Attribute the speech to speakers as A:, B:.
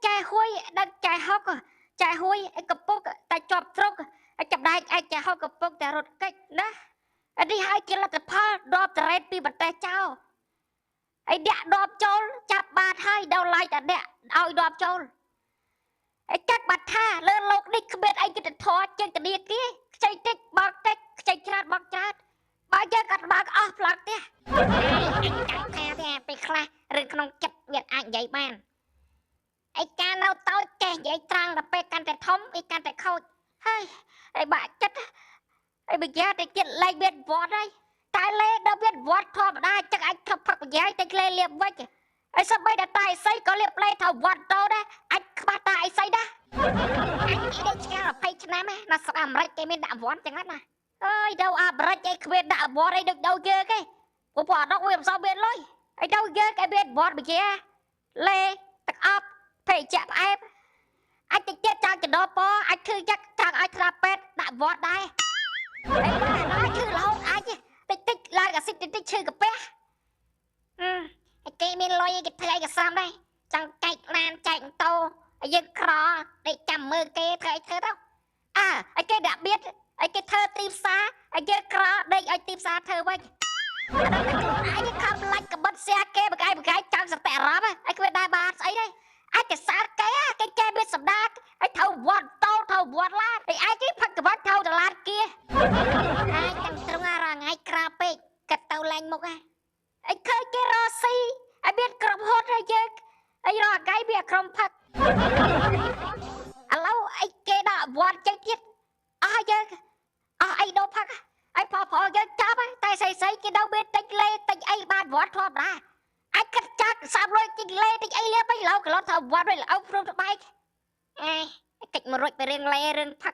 A: chai hôi đang chai hốc chai hôi ai cặp bốc ta chọp trúc ai chập đai ai chai hốc cặp bốc ta rụt cách đó ai đi hai kia là tập pha đọp ta red pi bật tay chao ai đẻ đọp trâu chập bạt hai đầu lại ta đẻ ao đọp trâu ai chắc bạt tha lên lộc đi không biết ai cái thọ trên cái đi kia chạy tích bạc tích chạy chát bao giờ cắt bạc off lạc thế anh chẳng theo thế bị khai rừng không chặt việc anh vậy bạnไอ้การเราต้อยแกใหญ่ตรังแต่ไปกันแต่ท้องไอ้การแต่เข้าเฮ้ยไอ้บ้าจัดไอ้บิยาแต่กินไล่เบียดวอดได้ตายเล่เดาเบียดวอดทอมได้จักไอ้ขับผักบิยาแต่เล่เรียบไว้ไอ้สบายแต่ตายไซก็เรียบเล่ถาวรโตได้ไอ้บ้าตายไซได้ไอ้ได้แค่เราไปชนะไหมน่าสามไรแกไม่ด่าวอนจังนั้นนะเอ้ยเดาอาบไรแกเบียดด่าวอนไอ้ดึกเดาเยอะแกกูปอดนกเวียนซาเบียนเลยไอ้เดาเยอะแกเบียดวอดบิยาเล่ตะอับเพย์จับไอ้ไอ้ติดเจ็บจังจะโดนปอไอ้คือยักทางไอ้ทราเป็ดด่าวอดได้ไอ้บ้าน้อยคือเราไอ้ติ๊กลายกับสิติ๊กชื่อกับเป๊ะไอ้เกมีลอยไอ้เธอไอ้กับซ้ำได้จังใจนานใจโตไอ้ยึดครอได้จำมือเกเธอไอ้เธอเท่าไอ้เกดับเบียดไอ้เกเธอตีสาไอ้ยึดครอได้ไอ้ตีสาเธอไว้ไอ้ที่คำไล่กับบัตรเสียเกบไอ้จังสเตะรับไอ้คือได้บาสไอ้ได้ไอ้จะสาแกเป็นสัปดาห์ไอ้เท่าวันโตเท่าวันลาดไอ้ที่พักกับวัดเท่าตลาดเกียไอ้จังตรงอะไรไงกราเปกกับเต่าแรงมุกไอ้เคยเกรอซีไอ้เบียดกรอบฮอตไอ้เยอะไอ้รอไก่เบียดกรมพักแล้วไอ้เกดวันใจคิดเยอะไอ้โดพักไอ้พอเยอะจับแต่ใส่กินเอาเบียดติดเล่ติดไอ้บ้านวัดทอดได้ไอ้กระจักสามร้อยกินเล่ติดไอ้เลี้ยไปเราก็เราทำวัดไปเอาพรุ่งไปไอ้ติดมารุดไปเรื่องเล่เรื่องพัก